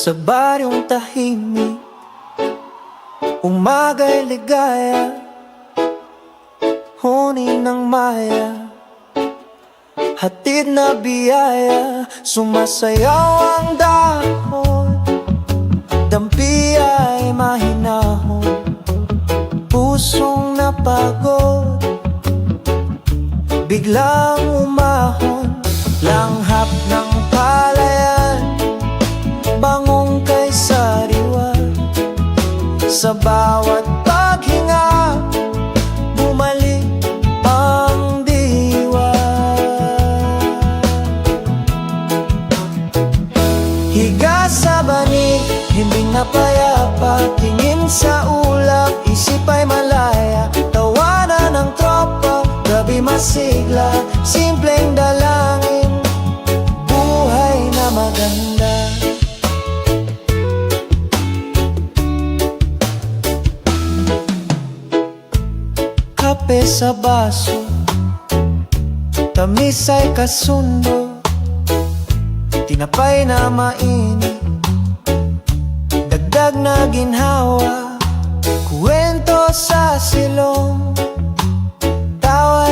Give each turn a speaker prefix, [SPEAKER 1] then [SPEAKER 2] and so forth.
[SPEAKER 1] Sa baryong tahimik, umaga'y ligaya, huni ng maya, hatid na biyaya. Sumasayaw ang dahon, dampi ay mahinahon, pusong napagod, biglang umahon. Langhap ng palayan, bangong kay sariwa, sa bawat paghinga, bumalik ang diwa. Higa sa banig, himbing na payapa, tingin sa ulap, isip ay malaya. Tawanan ng tropa, gabi masigla, simpleng dalangin, buhay na maganda. Kape sa baso, tamis ay kasundo, tinapay na mainit, dagdag na ginhawa, kwento sa silong.